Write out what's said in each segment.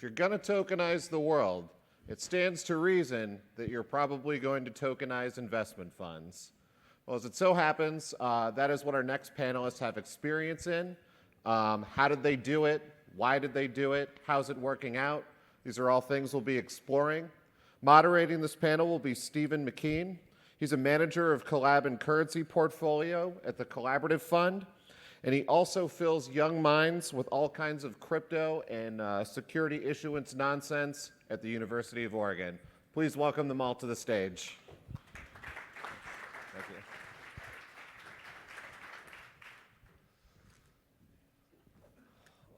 you're going to tokenize the world, it stands to reason that you're probably going to tokenize investment funds. Well, as it so happens, that is what our next panelists have experience in. How did they do it? Why did they do it? How's it working out? These are all things we'll be exploring. Moderating this panel will be Stephen McKeon. He's a manager of Collab and Currency portfolio at the Collaborative Fund, and he also fills young minds with all kinds of crypto and security issuance nonsense at the University of Oregon. Please welcome them all to the stage. Thank you.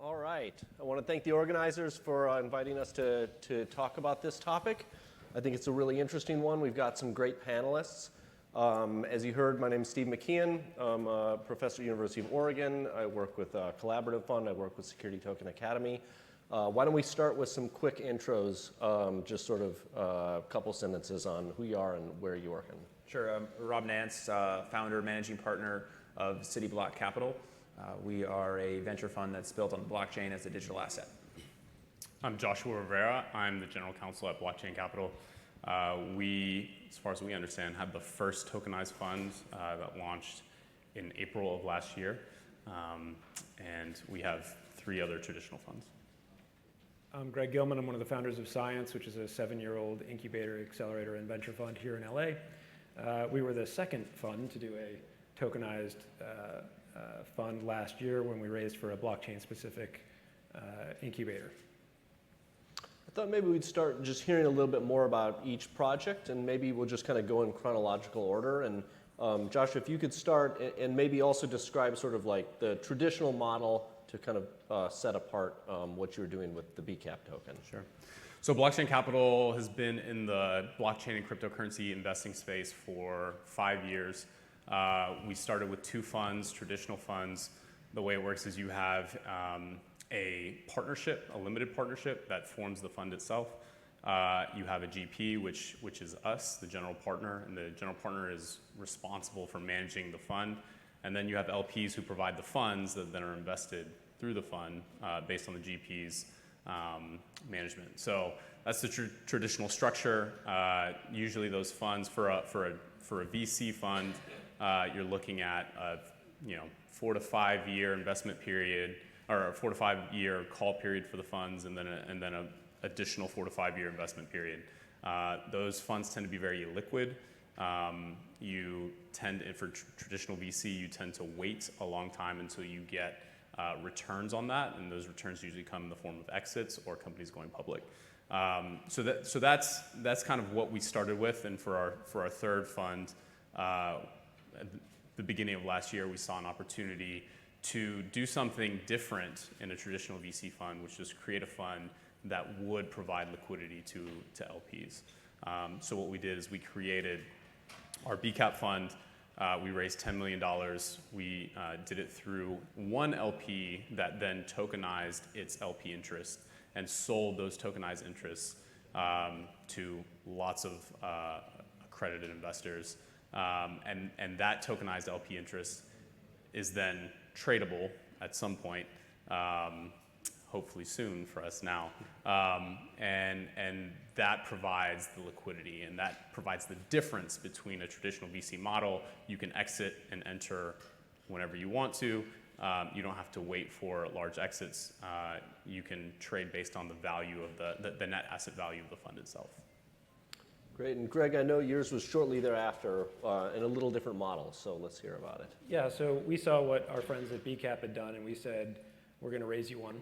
All right. I want to thank the organizers for inviting us to talk about this topic. I think it's a really interesting one. We've got some great panelists. As you heard, my name is Steve McKeon. I'm a professor at the University of Oregon. I work with Collaborative Fund. I work with Security Token Academy. Why don't we start with some quick intros, just sort of a couple sentences on who you are and where you're working. Sure. I'm Rob Nance, founder, managing partner of CityBlock Capital. We are a venture fund that's built on the blockchain as a digital asset. I'm Joshua Rivera. I'm the general counsel at Blockchain Capital. We, as far as we understand, had the first tokenized fund that launched in April of last year. And we have 3 other traditional funds. I'm Greg Gilman. I'm one of the founders of Science, which is a 7-year-old incubator, accelerator, and venture fund here in LA. We were the second fund to do a tokenized fund last year when we raised for a blockchain-specific incubator. I thought maybe we'd start just hearing a little bit more about each project, and maybe we'll just kind of go in chronological order. And Josh, if you could start and maybe also describe sort of like the traditional model to kind of set apart what you're doing with the BCAP token. Sure. So Blockchain Capital has been in the blockchain and cryptocurrency investing space for 5 years. We started with 2 funds, traditional funds. The way it works is you have a partnership, a limited partnership that forms the fund itself. You have a GP, which is us, the general partner, and the general partner is responsible for managing the fund. And then you have LPs who provide the funds that then are invested through the fund based on the GP's management. So that's the traditional structure. Usually those funds for a VC fund, you're looking at a 4 to 5 year investment period, or a 4 to 5 year call period for the funds, and then an additional 4 to 5 year investment period. Those funds tend to be very illiquid. You tend, for traditional VC, you tend to wait a long time until you get returns on that, and those returns usually come in the form of exits or companies going public. So that's kind of what we started with, and for our third fund, at the beginning of last year, we saw an opportunity to do something different in a traditional VC fund, which is create a fund that would provide liquidity to LPs. So what we did is we created our BCAP fund. We raised $10 million. We did it through one LP that then tokenized its LP interest and sold those tokenized interests to lots of accredited investors. And that tokenized LP interest is then tradable at some point, hopefully soon for us now. And that provides the liquidity, and that provides the difference between a traditional VC model. You can exit and enter whenever you want to. You don't have to wait for large exits. You can trade based on the value of the net asset value of the fund itself. Great. And Greg, I know yours was shortly thereafter in a little different model, so let's hear about it. Yeah, so we saw what our friends at BCAP had done, and we said, we're going to raise you one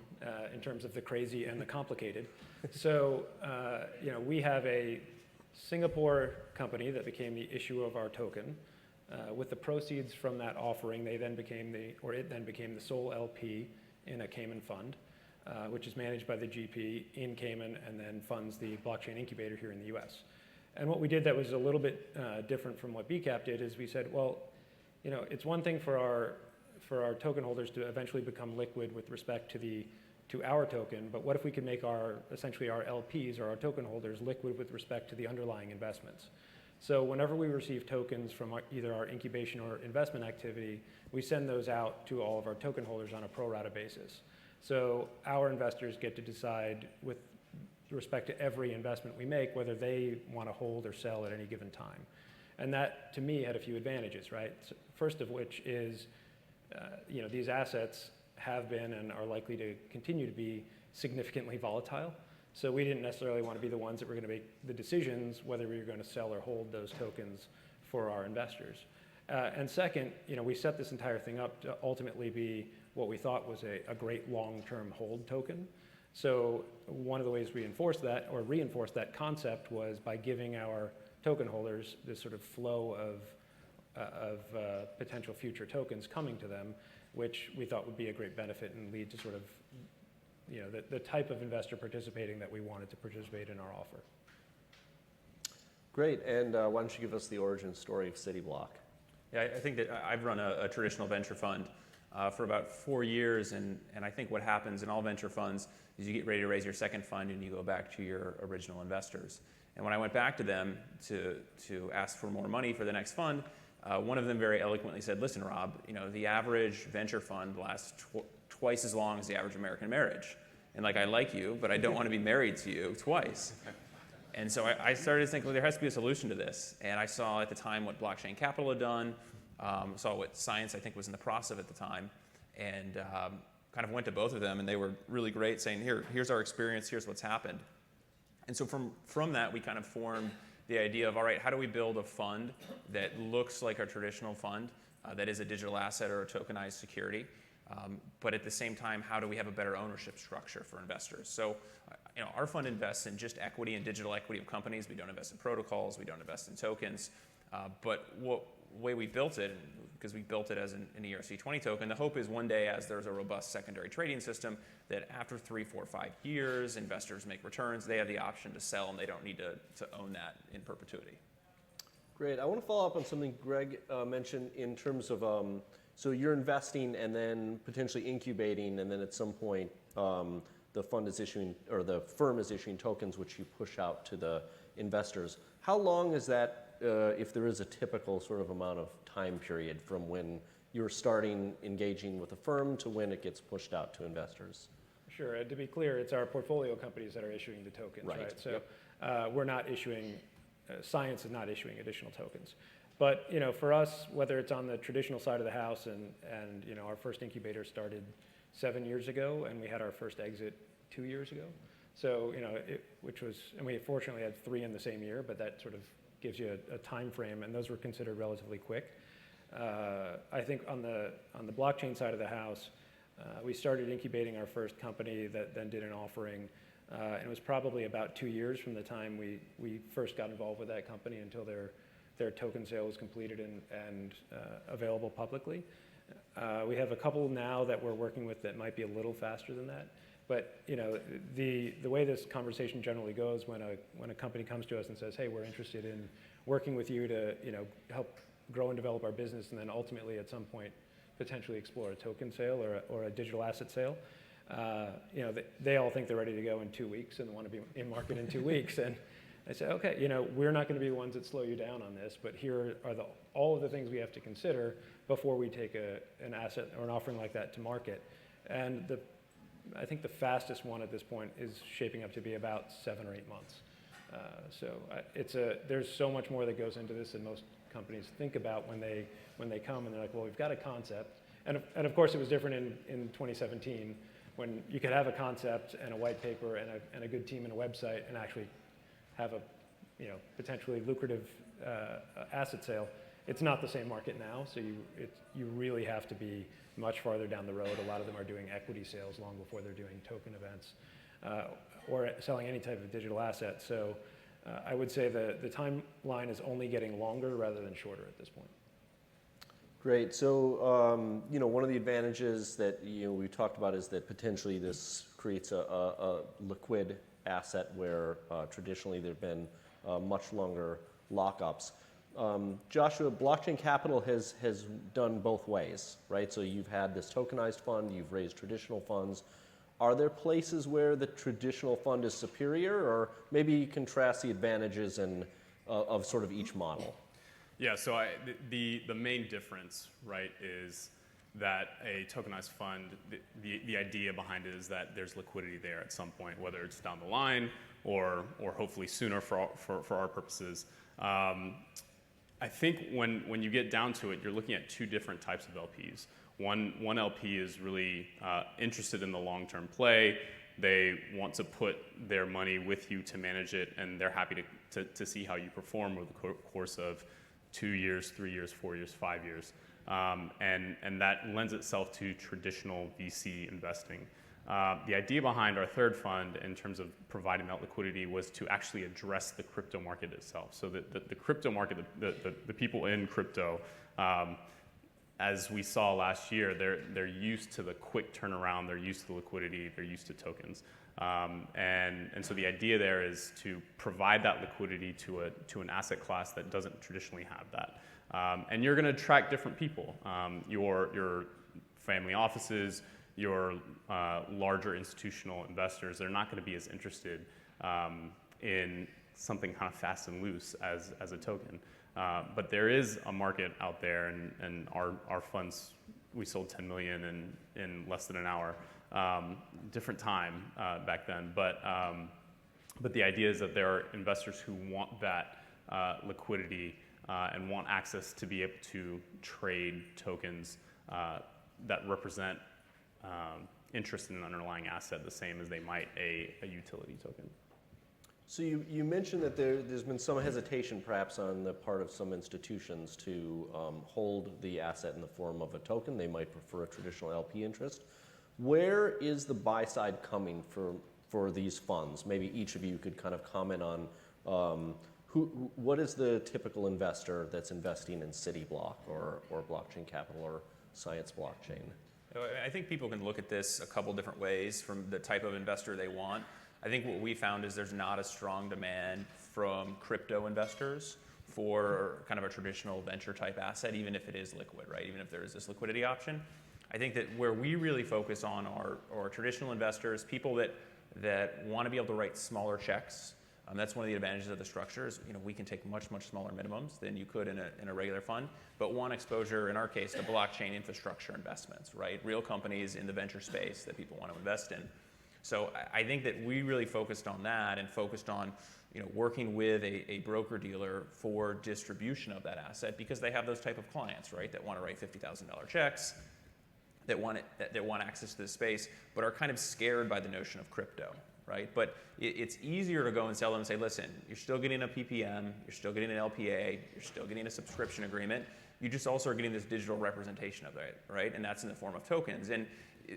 in terms of the crazy and the complicated. So, we have a Singapore company that became the issuer of our token. With the proceeds from that offering, it then became the sole LP in a Cayman fund, which is managed by the GP in Cayman and then funds the blockchain incubator here in the US. And what we did that was a little bit different from what BCAP did is we said, well, it's one thing for our token holders to eventually become liquid with respect to our token, but what if we could make essentially our LPs or our token holders liquid with respect to the underlying investments? So whenever we receive tokens from either our incubation or investment activity, we send those out to all of our token holders on a pro rata basis. So our investors get to decide with respect to every investment we make, whether they want to hold or sell at any given time. And that, to me, had a few advantages, right? So first of which is, these assets have been and are likely to continue to be significantly volatile. So we didn't necessarily want to be the ones that were going to make the decisions whether we were going to sell or hold those tokens for our investors. And second, we set this entire thing up to ultimately be what we thought was a great long-term hold token. So one of the ways we reinforced that concept was by giving our token holders this sort of flow of potential future tokens coming to them, which we thought would be a great benefit and lead to sort of the type of investor participating that we wanted to participate in our offer. Great, and why don't you give us the origin story of CityBlock? Yeah, I think that I've run a traditional venture fund for about 4 years, and I think what happens in all venture funds is you get ready to raise your second fund and you go back to your original investors. And when I went back to them to ask for more money for the next fund, one of them very eloquently said, listen, Rob, the average venture fund lasts twice as long as the average American marriage. And I like you, but I don't want to be married to you twice. And so I started to think, well, there has to be a solution to this. And I saw at the time what blockchain capital had done, saw what science I think was in the process of at the time, and kind of went to both of them, and they were really great, saying, here's our experience, here's what's happened. And so from that, we kind of formed the idea of, all right, how do we build a fund that looks like a traditional fund, that is a digital asset or a tokenized security, but at the same time, how do we have a better ownership structure for investors? So, our fund invests in just equity and digital equity of companies. We don't invest in protocols. We don't invest in tokens. But the way we built it, because we built it as an ERC20 token, the hope is one day, as there's a robust secondary trading system, that after 3, 4, 5 years, investors make returns. They have the option to sell, and they don't need to own that in perpetuity. Great. I want to follow up on something Greg mentioned in terms of, so you're investing and then potentially incubating, and then at some point the fund is issuing, or the firm is issuing tokens which you push out to the investors. How long is that, if there is a typical sort of amount of time period from when you're starting engaging with a firm to when it gets pushed out to investors? Sure. To be clear, it's our portfolio companies that are issuing the tokens, right? So we're not issuing, science is not issuing additional tokens. But for us, whether it's on the traditional side of the house, and our first incubator started 7 years ago, and we had our first exit 2 years ago. So and we fortunately had 3 in the same year, but that sort of gives you a time frame, and those were considered relatively quick. I think on the blockchain side of the house, we started incubating our first company that then did an offering, and it was probably about 2 years from the time we first got involved with that company until their token sale was completed and available publicly. We have a couple now that we're working with that might be a little faster than that. But the way this conversation generally goes when a company comes to us and says, hey, we're interested in working with you to help grow and develop our business, and then ultimately at some point potentially explore a token sale or a digital asset sale, they all think they're ready to go in 2 weeks and want to be in market in 2 weeks. And I say, okay, we're not going to be the ones that slow you down on this, but here are all of the things we have to consider before we take an asset or an offering like that to market. And I think the fastest one at this point is shaping up to be about 7 or 8 months. There's so much more that goes into this than most companies think about when they come and they're like, well, we've got a concept. And of course, it was different in 2017 when you could have a concept and a white paper and a good team and a website and actually have a potentially lucrative asset sale. It's not the same market now, so you really have to be much farther down the road. A lot of them are doing equity sales long before they're doing token events or selling any type of digital asset. So I would say the timeline is only getting longer rather than shorter at this point. Great. So one of the advantages that we talked about is that potentially this creates a liquid asset where traditionally there have been much longer lockups. Joshua, blockchain capital has done both ways, right? So you've had this tokenized fund, you've raised traditional funds. Are there places where the traditional fund is superior, or maybe contrast the advantages of sort of each model? Yeah, so the main difference, right, is that a tokenized fund, the idea behind it is that there's liquidity there at some point, whether it's down the line or hopefully sooner for our purposes. I think when you get down to it, you're looking at two different types of LPs. One LP is really interested in the long-term play. They want to put their money with you to manage it, and they're happy to see how you perform over the course of 2 years, 3 years, 4 years, 5 years. And that lends itself to traditional VC investing. The idea behind our third fund in terms of providing that liquidity was to actually address the crypto market itself. So the crypto market, the people in crypto, as we saw last year, they're used to the quick turnaround, they're used to the liquidity, they're used to tokens. And so the idea there is to provide that liquidity to an asset class that doesn't traditionally have that. And you're going to attract different people. Your family offices, your larger institutional investors, they're not going to be as interested in something kind of fast and loose as a token. But there is a market out there, and our funds, we sold 10 million in less than an hour. Different time back then, but the idea is that there are investors who want that liquidity and want access to be able to trade tokens that represent interest in an underlying asset the same as they might a utility token. So you mentioned that there's been some hesitation perhaps on the part of some institutions to hold the asset in the form of a token. They might prefer a traditional LP interest. Where is the buy side coming for these funds? Maybe each of you could kind of comment on what is the typical investor that's investing in CityBlock or blockchain capital or science blockchain? I think people can look at this a couple different ways from the type of investor they want. I think what we found is there's not a strong demand from crypto investors for kind of a traditional venture type asset, even if it is liquid, right? Even if there is this liquidity option. I think that where we really focus on are traditional investors, people that want to be able to write smaller checks. That's one of the advantages of the structure is, we can take much smaller minimums than you could in a regular fund, but want exposure, in our case, to blockchain infrastructure investments, right? Real companies in the venture space that people want to invest in. So I think that we really focused on that and focused on working with a broker dealer for distribution of that asset because they have those type of clients, right, that want to write $50,000 checks, that want access to this space, but are kind of scared by the notion of crypto, right? But it's easier to go and sell them and say, listen, you're still getting a PPM, you're still getting an LPA, you're still getting a subscription agreement. You just also are getting this digital representation of it, right? And that's in the form of tokens. And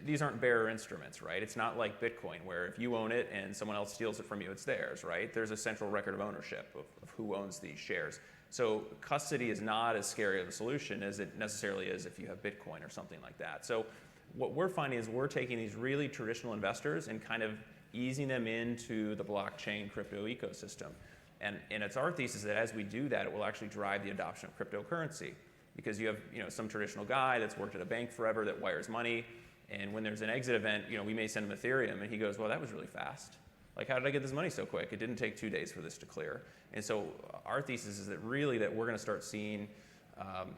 these aren't bearer instruments, right? It's not like Bitcoin, where if you own it and someone else steals it from you, it's theirs, right? There's a central record of ownership of who owns these shares. So custody is not as scary of a solution as it necessarily is if you have Bitcoin or something like that. So what we're finding is we're taking these really traditional investors and kind of easing them into the blockchain crypto ecosystem. And it's our thesis that as we do that, it will actually drive the adoption of cryptocurrency. Because you have some traditional guy that's worked at a bank forever that wires money, and when there's an exit event, we may send him Ethereum, and he goes, well, that was really fast. Like, how did I get this money so quick? It didn't take 2 days for this to clear. And so our thesis is that really that we're going to start seeing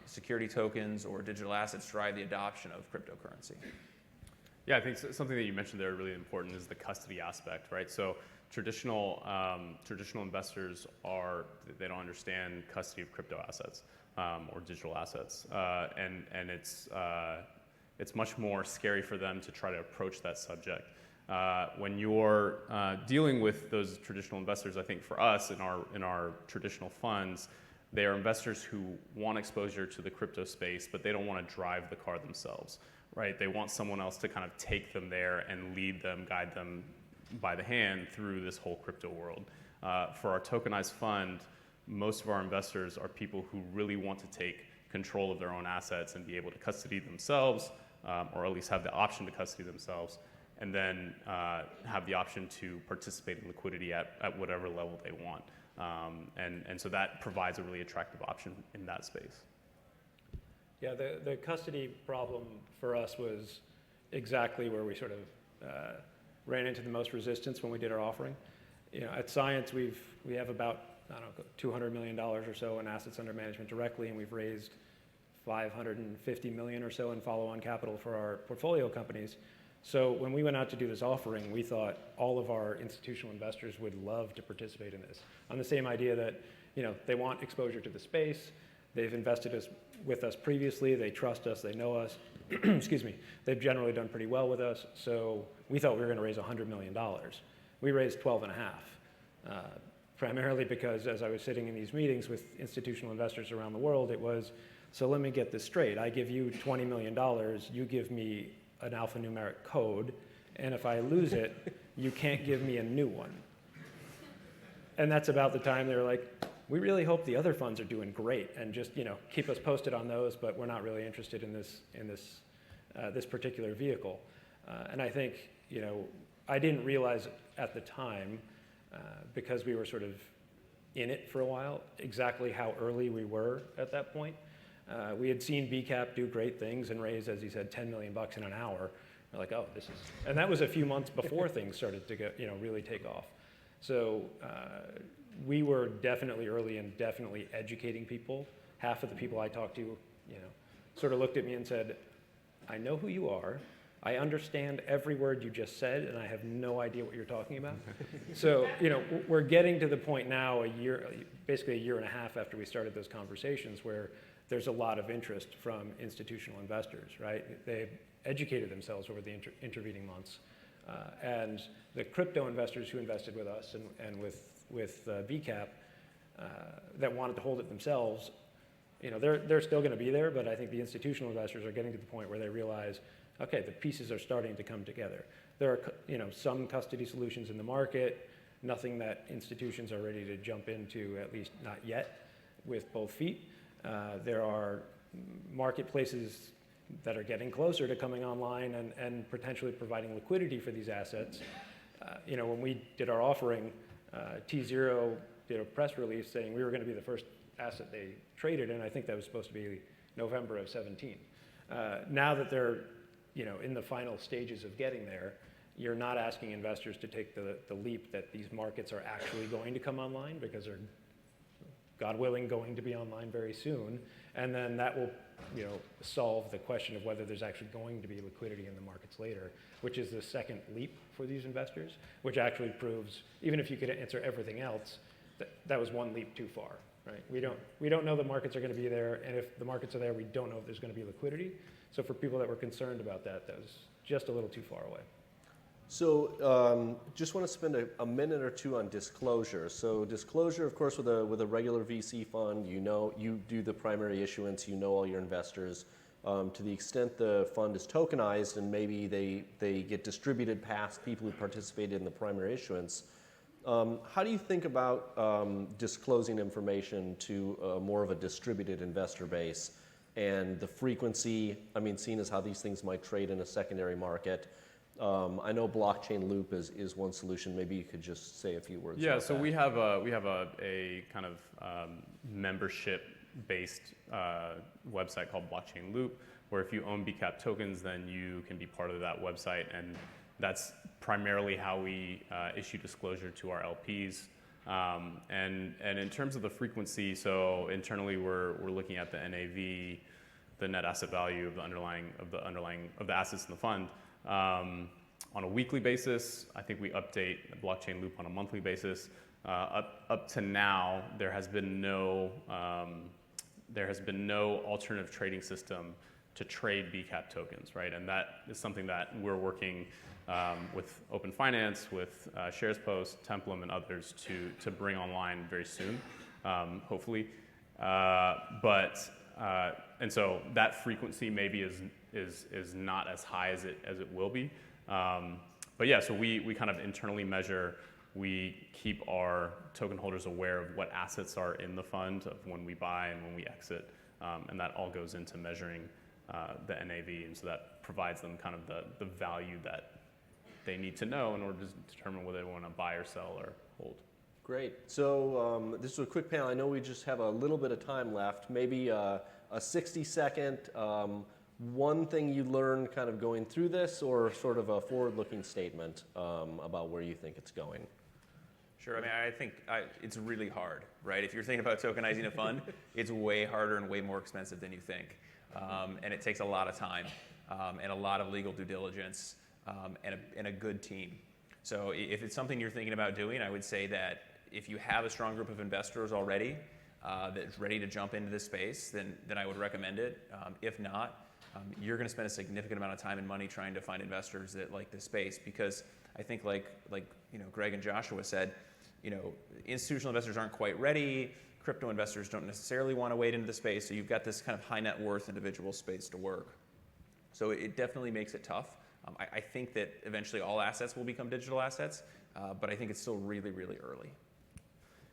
security tokens or digital assets drive the adoption of cryptocurrency. Yeah, I think something that you mentioned there really important is the custody aspect, right? So traditional investors they don't understand custody of crypto assets or digital assets, and it's much more scary for them to try to approach that subject. When you're dealing with those traditional investors, I think for us in our traditional funds, they are investors who want exposure to the crypto space, but they don't want to drive the car themselves, right? They want someone else to kind of take them there and lead them, guide them by the hand through this whole crypto world. For our tokenized fund, most of our investors are people who really want to take control of their own assets and be able to custody themselves, or at least have the option to custody themselves, and then have the option to participate in liquidity at whatever level they want. And so that provides a really attractive option in that space. Yeah, the custody problem for us was exactly where we sort of ran into the most resistance when we did our offering. At Science, we have about, $200 million or so in assets under management directly, and we've raised $550 million or so in follow-on capital for our portfolio companies. So when we went out to do this offering, we thought all of our institutional investors would love to participate in this, on the same idea that, you know, they want exposure to the space, they've invested with us previously, they trust us, they know us, excuse me, they've generally done pretty well with us, so we thought we were gonna raise $100 million. We raised 12.5, primarily because as I was sitting in these meetings with institutional investors around the world, it was, so let me get this straight, I give you $20 million, you give me an alphanumeric code, and if I lose it, you can't give me a new one. And that's about the time they were like, we really hope the other funds are doing great, and just, you know, keep us posted on those, but we're not really interested in this particular vehicle. And I think, you know, I didn't realize at the time, because we were sort of in it for a while, exactly how early we were at that point. We had seen BCAP do great things and raise, as he said, $10 million in an hour. We're like, oh, this is, and that was a few months before things started to get, you know, really take off. So we were definitely early and definitely educating people. Half of the people I talked to, you know, sort of looked at me and said, I know who you are. I understand every word you just said, and I have no idea what you're talking about. So, you know, we're getting to the point now, basically a year and a half after we started those conversations, where there's a lot of interest from institutional investors, right? They've educated themselves over the intervening months. And the crypto investors who invested with us and with BCAP that wanted to hold it themselves, you know, they're still going to be there, but I think the institutional investors are getting to the point where they realize, okay, the pieces are starting to come together. There are, you know, some custody solutions in the market, nothing that institutions are ready to jump into, at least not yet, with both feet. There are marketplaces that are getting closer to coming online and potentially providing liquidity for these assets. You know, when we did our offering, T0 did a press release saying we were going to be the first asset they traded, and I think that was supposed to be November of 17. Now that they're, you know, in the final stages of getting there, you're not asking investors to take the leap that these markets are actually going to come online, because they're, God willing, going to be online very soon. And then that will, you know, solve the question of whether there's actually going to be liquidity in the markets later, which is the second leap for these investors, which actually proves, even if you could answer everything else, that was one leap too far, right? We don't know the markets are going to be there, and if the markets are there, we don't know if there's going to be liquidity. So for people that were concerned about that, that was just a little too far away. So just want to spend a minute or two on disclosure. So disclosure, of course, with a regular VC fund, you know, you do the primary issuance, you know all your investors. To the extent the fund is tokenized and maybe they get distributed past people who participated in the primary issuance, how do you think about disclosing information to more of a distributed investor base and the frequency, I mean, seeing as how these things might trade in a secondary market? I know blockchain loop is one solution. Maybe you could just say a few words about that. So we have a kind of membership-based website called Blockchain Loop, where if you own BCAP tokens, then you can be part of that website, and that's primarily how we issue disclosure to our LPs. And in terms of the frequency, so internally we're looking at the NAV, the net asset value of the assets in the fund. On a weekly basis. I think we update the blockchain loop on a monthly basis. Up to now, there has been no alternative trading system to trade BCAP tokens, right? And that is something that we're working with Open Finance, with Shares Post, Templum, and others to bring online very soon, hopefully. And so that frequency maybe is not as high as it will be. But yeah, so we kind of internally measure. We keep our token holders aware of what assets are in the fund, of when we buy and when we exit, and that all goes into measuring the NAV, and so that provides them kind of the value that they need to know in order to determine whether they want to buy or sell or hold. Great. So this is a quick panel. I know we just have a little bit of time left. Maybe a 60-second one thing you learned kind of going through this, or sort of a forward-looking statement about where you think it's going. Sure. I mean, I think it's really hard, right? If you're thinking about tokenizing a fund, it's way harder and way more expensive than you think. And it takes a lot of time and a lot of legal due diligence. and a good team. So if it's something you're thinking about doing, I would say that if you have a strong group of investors already that's ready to jump into this space, then I would recommend it. If not, you're going to spend a significant amount of time and money trying to find investors that like this space, because I think like Greg and Joshua said, institutional investors aren't quite ready. Crypto investors don't necessarily want to wade into the space, so you've got this kind of high net worth individual space to work. So it definitely makes it tough. I think that eventually all assets will become digital assets, but I think it's still really, really early.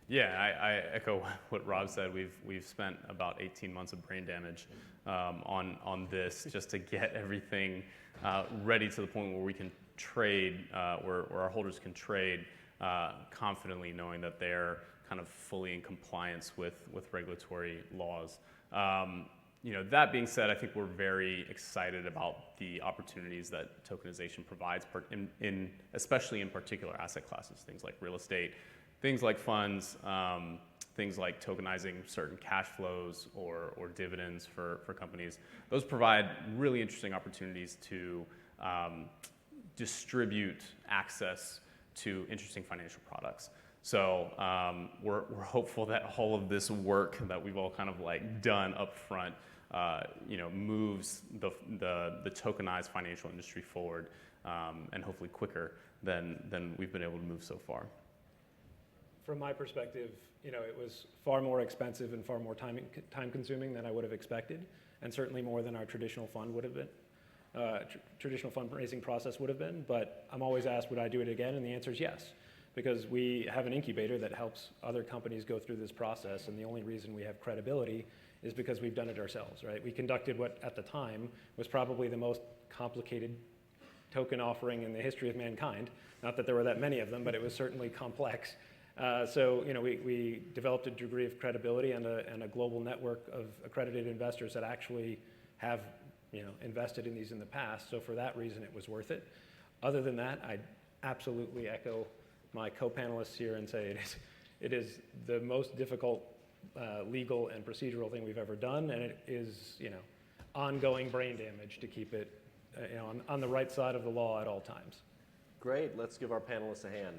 Yeah, I echo what Rob said. We've spent about 18 months of brain damage on this just to get everything ready to the point where we can trade, where our holders can trade confidently, knowing that they're kind of fully in compliance with regulatory laws. That being said, I think we're very excited about the opportunities that tokenization provides, especially in particular asset classes, things like real estate, things like funds, things like tokenizing certain cash flows or dividends for companies. Those provide really interesting opportunities to distribute access to interesting financial products. So we're hopeful that all of this work that we've all kind of done up front moves the tokenized financial industry forward, and hopefully quicker than we've been able to move so far. From my perspective, it was far more expensive and far more time consuming than I would have expected, and certainly more than our traditional fund would have been. Traditional fundraising process would have been, but I'm always asked, would I do it again? And the answer is yes, because we have an incubator that helps other companies go through this process, and the only reason we have credibility is because we've done it ourselves, right? We conducted what at the time was probably the most complicated token offering in the history of mankind. Not that there were that many of them, but it was certainly complex. So we developed a degree of credibility and a global network of accredited investors that actually have invested in these in the past. So for that reason, it was worth it. Other than that, I absolutely echo my co-panelists here and say it is the most difficult legal and procedural thing we've ever done, and it is ongoing brain damage to keep it on the right side of the law at all times. Great. Let's give our panelists a hand.